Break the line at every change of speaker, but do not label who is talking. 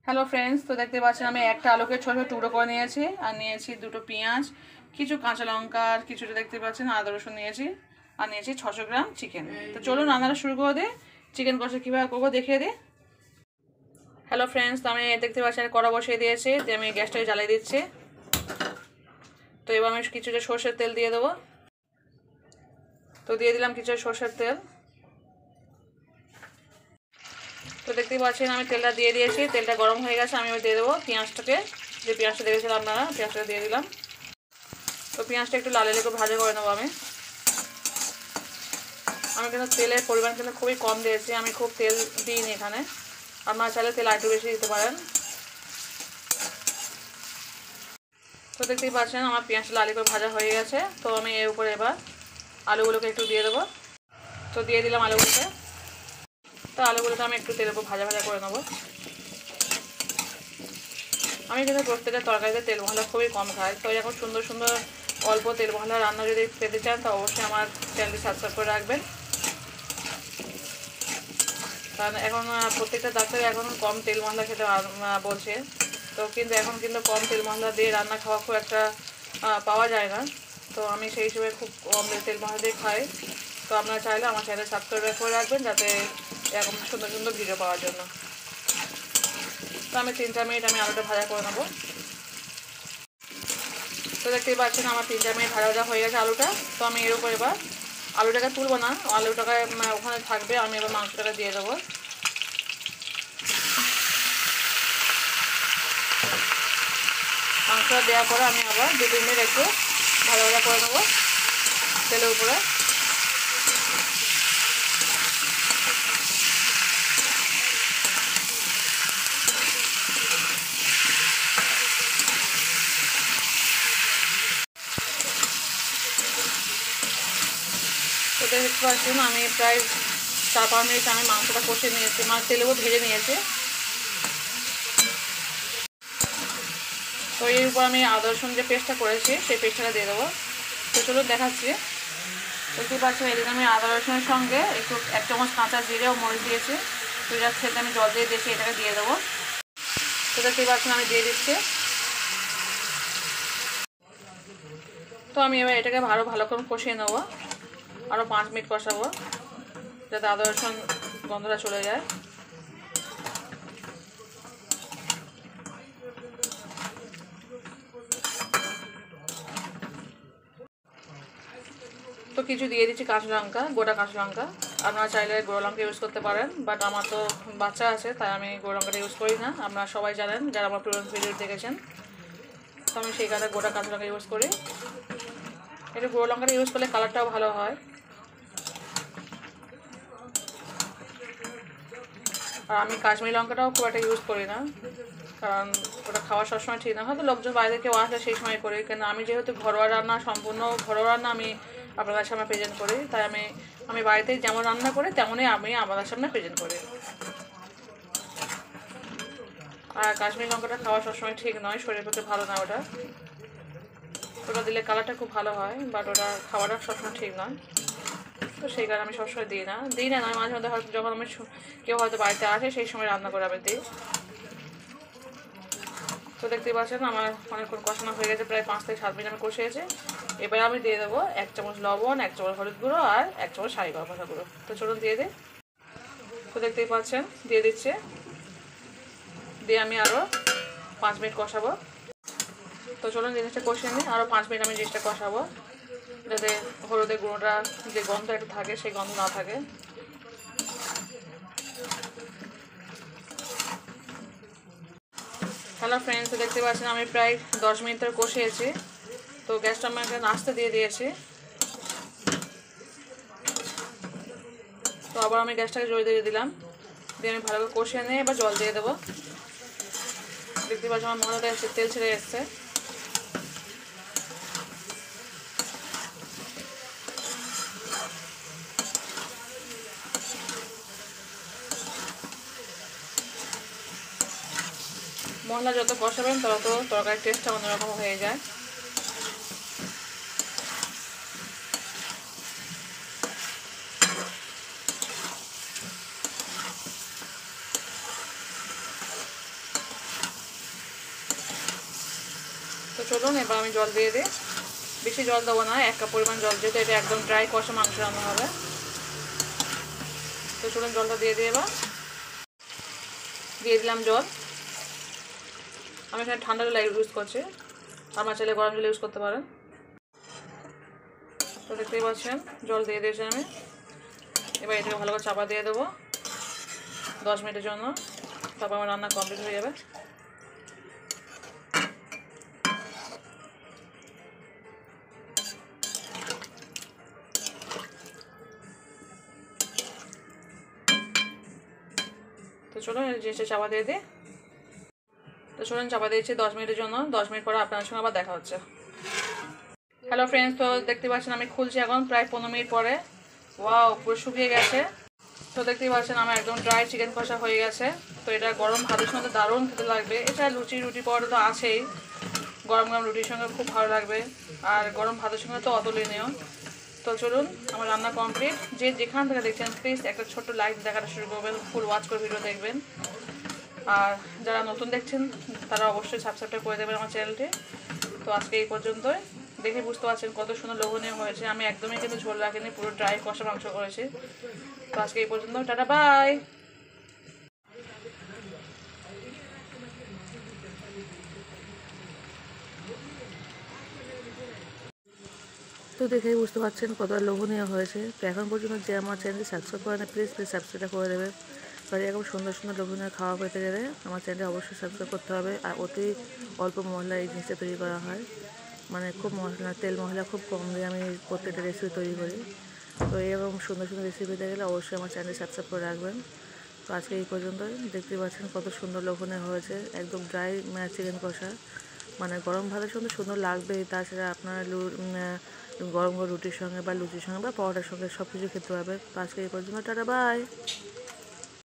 Hello friends, তো দেখতে পাচ্ছেন আমি একটা আলুকে ছোট ছোট টুকরো করে নিয়েছি আর নিয়েছি দুটো পেঁয়াজ, কিছু কাঁচা লঙ্কা আর কিছুটা দেখতে পাচ্ছেন আদা রসুন নিয়েছি আর নিয়েছি 600 গ্রাম চিকেন। তো চলুন রান্নাটা শুরু করে দিই। চিকেন কষা কীভাবে করবো দেখিয়ে দিই। হ্যালো ফ্রেন্ডস, তো আমি দেখতে পাচ্ছি কড়া বসিয়ে দিয়েছি, দিয়ে আমি গ্যাসটাকে জ্বালিয়ে দিচ্ছি। তো এবার আমি কিছুটা সর্ষের তেল দিয়ে দেবো। তো দিয়ে দিলাম কিছুটা সর্ষের তেল। তো দেখতেই পাচ্ছেন আমি তেলটা দিয়ে দিয়েছি, তেলটা গরম হয়ে গেছে। আমি দিয়ে দেবো পেঁয়াজটাকে, যে পেঁয়াজটা দেখেছিলাম আপনারা, পেঁয়াজটাকে দিয়ে দিলাম। তো পেঁয়াজটা একটু লাল করে ভাজা করে নেবো। আমি কিন্তু তেলের পরিমাণ কিন্তু খুবই কম দিয়েছি, আমি খুব তেল দিইনি এখানে। আপনারা চাইলে তেল একটু বেশি দিতে পারেন। তো দেখতেই পাচ্ছেন আমার পেঁয়াজটা লাল করে ভাজা হয়ে গেছে। তো আমি এর উপরে এবার আলুগুলোকে একটু দিয়ে দেবো। তো দিয়ে দিলাম আলুগুলোকে। তো আলুগুলোকে আমি একটু তেলের উপর ভাজা ভাজা করে নেবো। আমি কিন্তু প্রত্যেকটা তরকারিতে তেল মশলা খুবই কম খাই। তো এরকম সুন্দর সুন্দর অল্প তেল মশলা রান্না যদি পেতে চান তো অবশ্যই আমার চ্যানেলটি সাবস্ক্রাইব করে রাখবেন। কারণ এখন প্রত্যেকটা ডাক্তার এখন কম তেল মশলা খেতে বলছে। তো কিন্তু এখন কিন্তু কম তেল মশলা দিয়ে রান্না খাওয়া খুব একটা পাওয়া যায় না। তো আমি সেই হিসেবে খুব কম তেল মশলা দিয়ে খাই। তো আপনারা চাইলে আমার চ্যানেল সাবস্ক্রাইব করে রাখবেন, যাতে এরকম সুন্দর সুন্দর ভিডিও পাওয়ার জন্য। তো আমি 3-4 মিনিট আমি আলুটা ভাজা করে নেবো। তো দেখতেই পাচ্ছেন আমার 3-4 মিনিট ভাজা ভাজা হয়ে গেছে আলুটা। তো আমি এর উপর এবার আলুটাকে তুলবো না, আলুটাকে ওখানে থাকবে। আমি এবার মাংসটাকে দিয়ে দেবো। মাংসটা দেওয়ার পরে আমি আবার 2-3 মিনিট একটু ভাজা ভাজা করে নেবো তেলের উপরে। তো দেখতে পাচ্ছেন আমি প্রায় 4-5 মিনিট আমি মাংসটা কষে নিয়েছি, মানে তেলেও ভেজে নিয়েছি। তো এর উপর আমি আদা রসুন যে পেস্টটা করেছি সেই পেস্টটা দিয়ে দেবো। তো চলুন দেখাচ্ছি। দেখতে পাচ্ছেন এদিকে আমি আদা রসুনের সঙ্গে একটু 1 চামচ কাঁচা জিরে ও মরিচ দিয়েছি। তো এটার সাথে আমি জল দিয়ে দিয়েছি, এটাকে দিয়ে দেবো। তো দেখতেই পাচ্ছেন আমি দিয়ে দিচ্ছি। তো আমি এবার এটাকে আরও ভালো করে কষিয়ে নেবো, আরও 5 মিনিট কষাবো, যাতে আদা রসুন গন্ধটা চলে যায়। তো কিছু দিয়ে দিচ্ছি কাঁচা লঙ্কা, গোটা কাঁচা লঙ্কা। আপনারা চাইলে গুঁড়ো লঙ্কা ইউজ করতে পারেন, বাট আমার তো বাচ্চা আছে তাই আমি গুঁড়ো লঙ্কাটা ইউজ করি না। আপনারা সবাই জানেন যারা আমার পুরনো ভিডিও দেখেছেন। তো আমি সেই কারণে গোটা কাঁচা লঙ্কা ইউজ করি। একটু গুঁড়ো লঙ্কাটা ইউজ করলে কালারটাও ভালো হয়। আর আমি কাশ্মীরি লঙ্কাটাও খুব একটা ইউজ করি না, কারণ ওটা খাওয়া সবসময় ঠিক না। হয়তো লোকজন বাইরে কেউ আসলে সেই সময় করি, কিন্তু আমি যেহেতু ঘরোয়া রান্না, সম্পূর্ণ ঘরোয়া রান্না আমি আপনাদের সামনে প্রেজেন্ট করি, তাই আমি বাড়িতেই যেমন রান্না করি তেমনই আমি আপনাদের সামনে প্রেজেন্ট করি। আর কাশ্মীরি লঙ্কাটা খাওয়া সবসময় ঠিক নয়, শরীরের পক্ষে ভালো না ওটা। ওটা দিলে কালারটা খুব ভালো হয়, বাট ওটা খাওয়াটা সবসময় ঠিক নয়। তো সেই কারণে আমি সবসময় দিই না নয়, মাঝে মধ্যে হয়তো যখন আমি কেউ হয়তো বাড়িতে আসে সেই সময় রান্না করে আমি দিই। তো দেখতেই পাচ্ছেন আমার অনেকক্ষণ কষানো হয়ে গেছে, প্রায় 5-7 মিনিট আমি কষিয়েছি। এবার আমি দিয়ে দেবো 1 চামচ লবণ, 1 চামচ হলুদ গুঁড়ো আর 1 চামচ শাহি গরম মশলা গুঁড়ো। তো চলুন দিয়ে দিই। তো দেখতেই পাচ্ছেন দিয়ে দিচ্ছে, দিয়ে আমি আরও 5 মিনিট কষাবো। তো চলুন জিনিসটা কষিয়ে নিই, আরও 5 মিনিট আমি জিনিসটা কষাবো, যাতে হলুদের গুঁড়োটা যে গন্ধ একটু থাকে সেই গন্ধ না থাকে। হ্যালো ফ্রেন্ডস, দেখতে পাচ্ছেন আমি প্রায় 10 মিনিট ধরে কষিয়েছি। তো গ্যাসটা আমি একটা নাস্তা দিয়ে দিয়েছি। তো আবার আমি গ্যাসটাকে জোরে দিয়ে দিলাম, দিয়ে আমি ভালো করে কষিয়ে নিয়ে এবার জল দিয়ে দেবো। দেখতে পাচ্ছি আমার মশলাটা এসে তেল ছেড়ে এসছে। মশলা যত কষাবেন তত তরকারির টেস্টটা অন্যরকম হয়ে যায়। চলুন এবার আমি জল দিয়ে দিই। বেশি জল দেবো না, 1 কাপ পরিমাণ জল, যেহেতু এটা একদম ড্রাই কষা মাংস রান্না হবে। তো চলুন জলটা দিয়ে দিই। এবার দিয়ে দিলাম জল। আমি এখানে ঠান্ডা জল ইউজ করছি, আমার চাইলে গরম জল ইউজ করতে পারেন। তো দেখতেই পাচ্ছেন জল দিয়ে দিয়েছি আমি। এবার এটাকে ভালো করে চাপা দিয়ে দেবো 10 মিনিটের জন্য, তারপর আমার রান্না কমপ্লিট হয়ে যাবে। তো চলুন জিনিসটা চাপা দিয়ে দিই। তো চলুন চাপা দিয়েছি 10 মিনিটের জন্য। 10 মিনিট পরে আপনার সঙ্গে আবার দেখা হচ্ছে। হ্যালো ফ্রেন্ডস, তো দেখতে পাচ্ছেন আমি খুলছি এখন প্রায় 15 মিনিট পরে। ওয়াও, পুরো শুকিয়ে গেছে। তো দেখতেই পাচ্ছেন আমার একদম ড্রাই চিকেন কষা হয়ে গেছে। তো এটা গরম ভাতের সঙ্গে দারুণ খেতে লাগবে। এটা রুটি পরোটা তো আছেই, গরম গরম রুটির সঙ্গে খুব ভালো লাগবে, আর গরম ভাতের সঙ্গে তো অতুলনীয়। তো চলুন আমার রান্না কমপ্লিট। যে যেখান থেকে দেখছেন প্লিজ একটা ছোট্ট লাইক দেখাটা শুরু করবেন, ফুল ওয়াচ করে ভিডিও দেখবেন। আর যারা নতুন দেখছেন তারা অবশ্যই সাবস্ক্রাইব করে দেবেন আমার চ্যানেলটি। তো আজকে এই পর্যন্তই। দেখে বুঝতে পারছেন কত সুন্দর লোভনীয় হয়েছে। আমি একদমই কিন্তু ঝোল রাখিনি, পুরো ড্রাই কষা মাংস করেছি। তো আজকে এই পর্যন্ত, টাটা বাই।
তো দেখেই বুঝতে পারছেন কতটা লোভনীয় হয়েছে। তো এখন পর্যন্ত যে আমার চ্যানেলটি সাবস্ক্রাইব করে না, প্লিজ সাবস্ক্রাইব করে দেবে। কারণ এরকম সুন্দর সুন্দর লোভনীয় খাওয়া পেতে গেলে আমার চ্যানেলটি অবশ্যই সাবস্ক্রাইব করতে হবে। আর অতি অল্প মশলা এই জিনিসটা তৈরি করা হয়, মানে খুব মশলা তেল মশলা খুব কম দিয়ে আমি প্রত্যেকটা রেসিপি তৈরি করি। তো এরকম সুন্দর সুন্দর রেসিপি পেতে গেলে অবশ্যই আমার চ্যানেলটি সাবস্ক্রাইব করে রাখবেন। তো আজকে এই পর্যন্তই। দেখতে পাচ্ছেন কত সুন্দর লোভনীয় হয়েছে, একদম ড্রাই চিকেন কষা, মানে গরম ভাতের সঙ্গে সুন্দর লাগবেই। তাছাড়া আপনার গরম গরম রুটির সঙ্গে বা লুচির সঙ্গে বা পরোটার সঙ্গে সব কিছু খেতে হবে। তো আজকে এই পর্যন্ত, টাটা বাই।